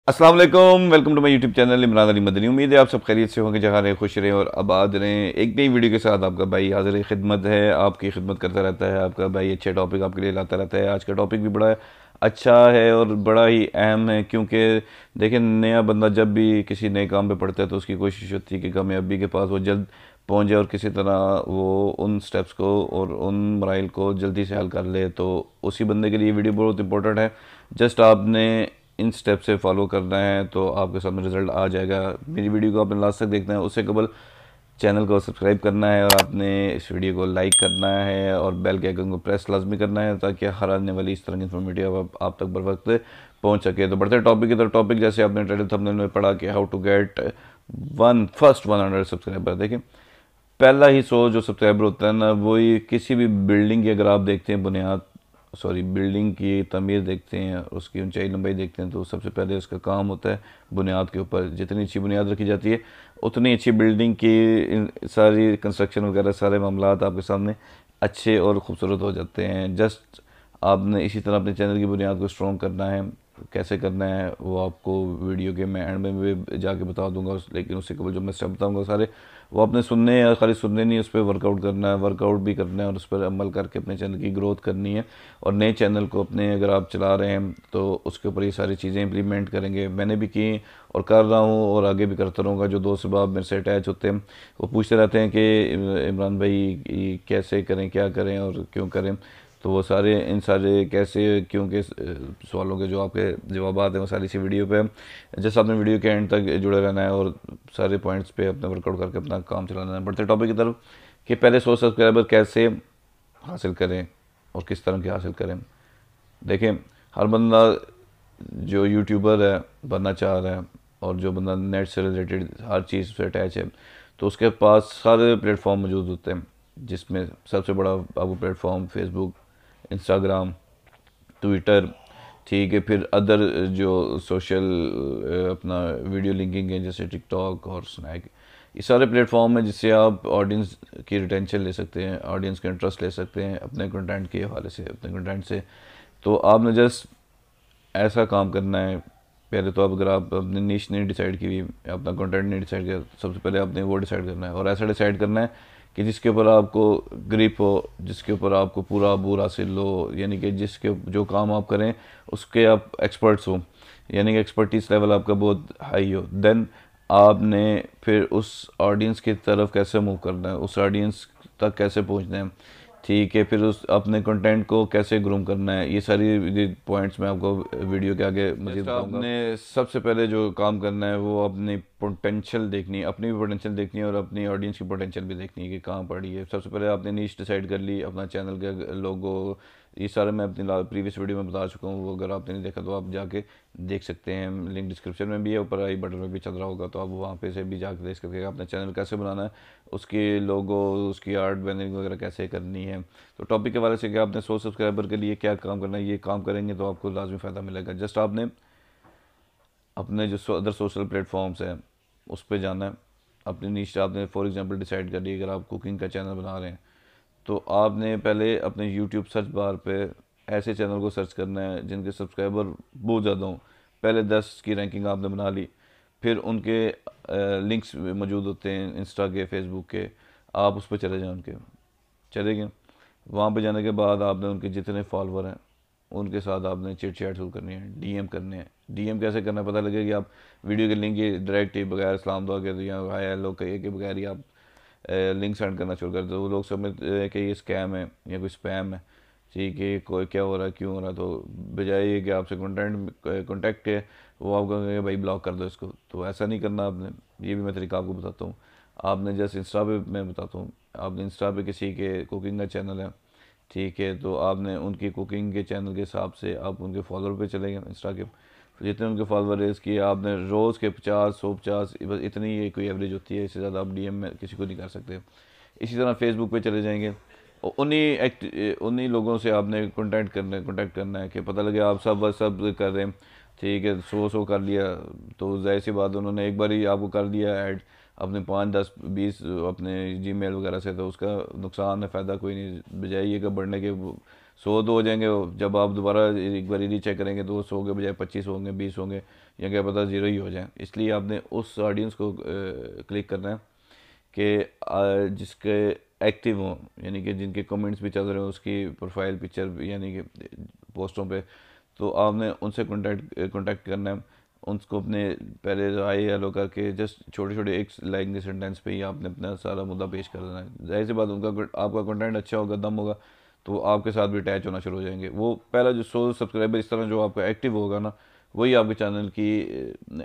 अस्सलाम वालेकुम, welcome to my YouTube channel Imran Ali Madani. उम्मीद है आप सब खैरियत से होंगे, जहाँ रहें खुश रहें और आबाद रहें। एक नई वीडियो के साथ आपका भाई हाजिर खिदमत है। आपकी खिदमत करता रहता है आपका भाई, अच्छे टॉपिक आपके लिए लाता रहता है। आज का टॉपिक भी बड़ा अच्छा है और बड़ा ही अहम है, क्योंकि देखिए, नया बंदा जब भी किसी नए काम पे पड़ता है तो उसकी कोशिश होती है कि कामयाबी के पास वो जल्द पहुंच जाए और किसी तरह वो उन स्टेप्स को और उन मराइल को जल्दी से हल कर ले। तो उसी बंदे के लिए वीडियो बहुत इंपॉर्टेंट है। जस्ट आपने इन स्टेप से फॉलो करना है तो आपके सामने रिजल्ट आ जाएगा। मेरी वीडियो को आपने लास्ट तक देखना है, उससे कबल चैनल को सब्सक्राइब करना है और आपने इस वीडियो को लाइक करना है और बेल के आइकन को प्रेस लाजमी करना है, ताकि हर आने वाली इस तरह की इन्फॉर्मेटिव आप तक बर वक्त पहुँच सके। तो बढ़ते टॉपिक की तरफ। टॉपिक जैसे आपने टाइटल थंबनेल में पढ़ा कि how to get first 100 subscriber. देखिए, पहला ही 100 जो सब्सक्राइबर होता है ना, वही किसी भी बिल्डिंग की अगर आप देखते हैं बिल्डिंग की तमीर देखते हैं, उसकी ऊंचाई लंबाई देखते हैं, तो सबसे पहले उसका काम होता है बुनियाद के ऊपर। जितनी अच्छी बुनियाद रखी जाती है उतनी अच्छी बिल्डिंग की सारी कंस्ट्रक्शन वगैरह सारे मामलात आपके सामने अच्छे और ख़ूबसूरत हो जाते हैं। जस्ट आपने इसी तरह अपने चैनल की बुनियाद को स्ट्रॉन्ग करना है। कैसे करना है वो आपको वीडियो के मैं एंड में भी जाके बता दूंगा, लेकिन उससे कबल जो मैं स्टेप बताऊंगा सारे वो आपने सुनने या खाली सुनने नहीं, उस पर वर्कआउट करना है, वर्कआउट भी करना है और उस पर अमल करके अपने चैनल की ग्रोथ करनी है। और नए चैनल को अपने अगर आप चला रहे हैं तो उसके ऊपर ये सारी चीज़ें इंप्लीमेंट करेंगे। मैंने भी की और कर रहा हूँ और आगे भी करता रहूँगा। जो दोस्त बाब मेरे से अटैच होते हैं वो पूछते रहते हैं कि इमरान भाई ये कैसे करें, क्या करें और क्यों करें। तो वो सारे इन सारे कैसे क्यों के सवालों के जो आपके जवाब हैं वो सारी इसी वीडियो पे। जैसे आपने वीडियो के एंड तक जुड़े रहना है और सारे पॉइंट्स पे अपना वर्कआउट करके अपना काम चलाना है। बढ़ते टॉपिक की तरफ कि पहले 100 सब्सक्राइबर कैसे हासिल करें और किस तरह के हासिल करें। देखें, हर बंदा जो यूट्यूबर है बनना चाह रहा है और जो बंदा नेट से रिलेटेड हर चीज़ से अटैच है, तो उसके पास सारे प्लेटफॉर्म मौजूद होते हैं, जिसमें सबसे बड़ा आपको प्लेटफॉर्म फेसबुक, इंस्टाग्राम, ट्विटर, ठीक है, फिर अदर जो सोशल अपना वीडियो लिंकिंग है जैसे टिकटॉक और स्नैक, ये सारे प्लेटफॉर्म हैं जिससे आप ऑडियंस की रिटेंशन ले सकते हैं, ऑडियंस का इंटरेस्ट ले सकते हैं अपने कंटेंट के हवाले से, अपने कंटेंट से। तो आपने जस्ट ऐसा काम करना है। पहले तो आप अगर आप अपनी नीश नहीं डिसाइड की हुई, अपना कंटेंट नहीं डिसाइड किया, सबसे पहले आपने वो डिसाइड करना है और ऐसा डिसाइड करना है कि जिसके ऊपर आपको ग्रिप हो, जिसके ऊपर आपको पूरा अबूर हासिल हो, यानी कि जिसके जो काम आप करें उसके आप एक्सपर्ट्स हो, यानी कि एक्सपर्टीज लेवल आपका बहुत हाई हो। देन आपने फिर उस ऑडियंस की तरफ कैसे मूव करना है, उस ऑडियंस तक कैसे पहुंचना है, ठीक है, फिर उस अपने कंटेंट को कैसे ग्रूम करना है। ये सारी पॉइंट्स मैं आपको वीडियो के आगे मज़ीद बताऊंगा। आपने सबसे पहले जो काम करना है वो अपनी पोटेंशियल देखनी है, अपनी भी पोटेंशियल देखनी है और अपनी ऑडियंस की पोटेंशियल भी देखनी है कि कहाँ पड़ी है। सबसे पहले आपने नीश डिसाइड कर ली, अपना चैनल का लोगो, ये सारे मैं अपनी प्रीवियस वीडियो में बता चुका हूँ। वो अगर आपने नहीं देखा तो आप जाके देख सकते हैं, लिंक डिस्क्रिप्शन में भी है, ऊपर आई बटन में भी चल रहा होगा, तो आप वहाँ पे से भी जाकर देख सकते हैं अपना चैनल कैसे बनाना है, उसकी लोगो, उसकी आर्ट ब्रांडिंग वगैरह कैसे करनी है। तो टॉपिक के बारे से कि आपने 100 सब्सक्राइबर के लिए क्या काम करना है, ये काम करेंगे तो आपको लाजमी फ़ायदा मिलेगा। जस्ट आपने अपने जो अदर सोशल प्लेटफॉर्म्स हैं उस पर जाना है, अपनी नीश आपने फॉर एग्जांपल डिसाइड कर ली। अगर आप कुकिंग का चैनल बना रहे हैं तो आपने पहले अपने यूट्यूब सर्च बार पे ऐसे चैनल को सर्च करना है जिनके सब्सक्राइबर बहुत ज़्यादा हों। पहले 10 की रैंकिंग आपने बना ली, फिर उनके लिंक्स मौजूद होते हैं इंस्टा के, फेसबुक के, आप उस पर चले जाएँ, उनके चले गए। वहाँ पे जाने के बाद आपने उनके जितने फॉलोअर हैं उनके साथ आपने चिट चैट शुरू करनी है, डीएम करने हैं। डीएम कैसे करना है पता लगे कि आप वीडियो के लिंक ये डायरेक्ट ही बगैर सलाम दुआ के या हाय हेलो कहिए के बगैर ही आप लिंक सेंड करना शुरू कर दो। वो लोग समझते हैं कि ये स्कैम है या कोई स्पैम है, ठीक है, कोई क्या हो रहा है, क्यों हो रहा है। तो बजाय ये कि आपसे कॉन्टैक्ट है, वो आपको कहेंगे भाई ब्लॉक कर दो इसको। तो ऐसा नहीं करना आपने, ये भी मैं तरीका आपको बताता हूँ। आपने जैसे इंस्टा पे मैं बताता हूँ, आपने इंस्टा पे किसी के कुकिंग का चैनल है, ठीक है, तो आपने उनकी कुकिंग के चैनल के हिसाब से आप उनके फॉलोअर पे चले गए इंस्टा के, तो जितने उनके फॉलोअर है इसकी आपने रोज़ के 50, 150, बस इतनी ही कोई एवरेज होती है, इससे ज़्यादा आप डीएम में किसी को नहीं कर सकते। इसी तरह फेसबुक पे चले जाएंगे और उन्हीं लोगों से आपने कॉन्टैक्ट करना है कि पता लगे आप सब कर रहे हैं, ठीक है, 100 कर लिया तो जाहिर सी बात उन्होंने एक बार ही आपको कर दिया ऐड अपने 5, 10, 20 अपने जीमेल वगैरह से, तो उसका नुकसान है, फ़ायदा कोई नहीं। बजाय ये कि बढ़ने के 100 तो हो जाएंगे, जब आप दोबारा एक बार रीचेक करेंगे तो 100 के बजाय 25 होंगे, 20 होंगे, या क्या पता 0 ही हो जाए। इसलिए आपने उस ऑडियंस को क्लिक करना है कि जिसके एक्टिव हों, यानी कि जिनके कमेंट्स भी चल रहे हो उसकी प्रोफाइल पिक्चर यानी कि पोस्टों पे, तो आपने उनसे कांटेक्ट करना है। उनको अपने पहले हाई हेलो करके जस्ट छोटे छोटे एक लाइन के सेंटेंस पे ही आपने अपना सारा मुद्दा पेश कर देना है। जाहिर सी बात, उनका आपका कंटेंट अच्छा होगा, दम होगा, तो आपके साथ भी अटैच होना शुरू हो जाएंगे। वो पहला जो 100 सब्सक्राइबर इस तरह जो आपका एक्टिव होगा ना, वही आपके चैनल की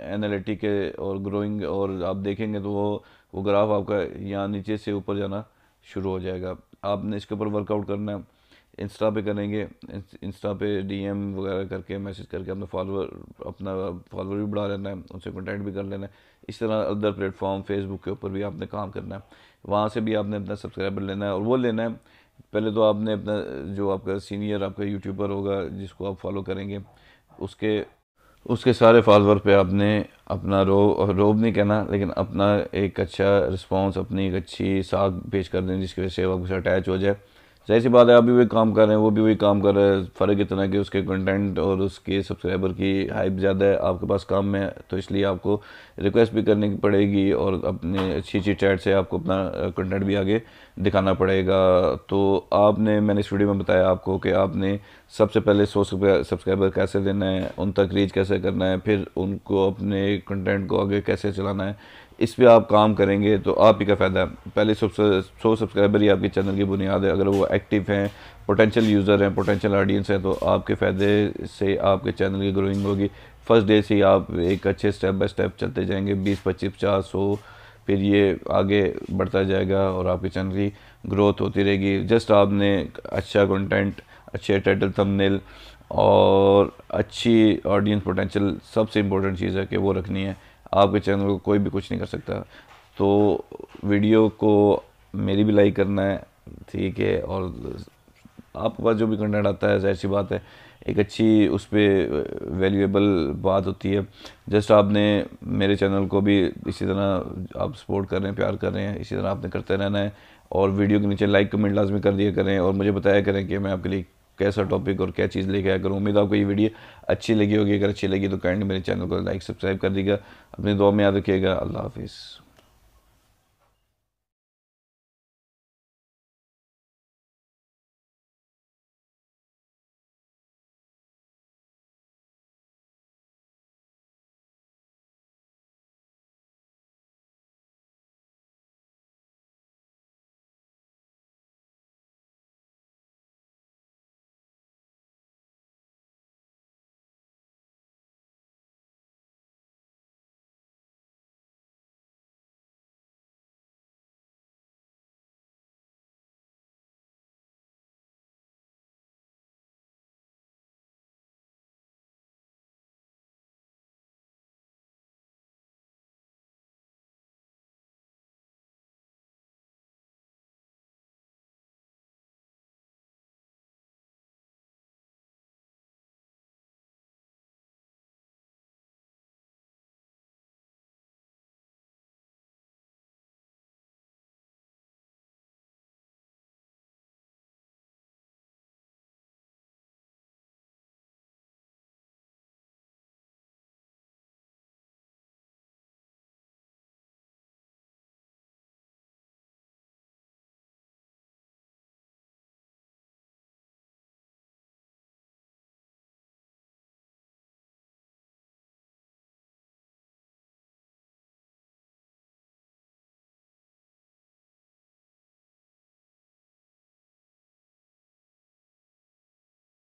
एनालिटिक और ग्रोइंग, और आप देखेंगे तो वो ग्राफ आपका यहाँ नीचे से ऊपर जाना शुरू हो जाएगा। आपने इसके ऊपर वर्कआउट करना है। इंस्टा पे करेंगे, इंस्टा पे डीएम वगैरह करके मैसेज करके अपना फॉलोअर भी बढ़ा लेना है, उनसे कॉन्टैक्ट भी कर लेना है। इस तरह अदर प्लेटफॉर्म फेसबुक के ऊपर भी आपने काम करना है, वहाँ से भी आपने अपना सब्सक्राइबर लेना है। और वो लेना है, पहले तो आपने अपना जो आपका सीनियर आपका यूट्यूबर होगा जिसको आप फॉलो करेंगे, उसके उसके सारे फॉलोअर पे आपने अपना रोब नहीं कहना, लेकिन अपना एक अच्छा रिस्पांस, अपनी एक अच्छी साख पेश कर दें जिसकी वजह से वो आपके साथ अटैच हो जाए। जाहिर सी बात है, आप भी वही काम कर रहे हैं, वो भी वही काम कर रहे हैं, फ़र्क इतना है कि उसके कंटेंट और उसके सब्सक्राइबर की हाइप ज़्यादा है, आपके पास कम है, तो इसलिए आपको रिक्वेस्ट भी करनी पड़ेगी और अपने अच्छी अच्छी चैट से आपको अपना कंटेंट भी आगे दिखाना पड़ेगा। तो आपने, मैंने इस वीडियो में बताया आपको कि आपने सबसे पहले 100 सब्सक्राइबर कैसे देना है, उन तक रीच कैसे करना है, फिर उनको अपने कंटेंट को आगे कैसे चलाना है। इस पे आप काम करेंगे तो आप ही का फ़ायदा है। पहले 100 सब्सक्राइबर ही आपके चैनल की बुनियाद है। अगर वो एक्टिव हैं, पोटेंशियल यूज़र हैं, पोटेंशियल ऑडियंस हैं, तो आपके फ़ायदे से आपके चैनल की ग्रोइंग होगी। फर्स्ट डे से ही आप एक अच्छे स्टेप बाय स्टेप चलते जाएंगे, 20, 25, 50, 100, फिर ये आगे बढ़ता जाएगा और आपके चैनल की ग्रोथ होती रहेगी। जस्ट आपने अच्छा कंटेंट, अच्छे टाइटल, थंबनेल और अच्छी ऑडियंस पोटेंशियल, सबसे इम्पोर्टेंट चीज़ है कि वो रखनी है। आपके चैनल को कोई भी कुछ नहीं कर सकता। तो वीडियो को मेरी भी लाइक करना है, ठीक है, और आपके पास जो भी कंटेंट आता है, जाहिर सी बात है एक अच्छी उस पर वैल्यूएबल बात होती है। जस्ट आपने मेरे चैनल को भी इसी तरह आप सपोर्ट कर रहे हैं, प्यार कर रहे हैं, इसी तरह आपने करते रहना है। और वीडियो के नीचे लाइक कमेंट लाजमी कर दिया करें और मुझे बताया करें कि मैं आपके लिए कैसा टॉपिक और क्या चीज़ लेके आया करूँ। उम्मीद आपको ये वीडियो अच्छी लगी होगी। अगर अच्छी लगी तो काइंडली मेरे चैनल को लाइक सब्सक्राइब कर दीजिएगा। अपनी दुआ में याद रखिएगा। अल्लाह हाफिज़।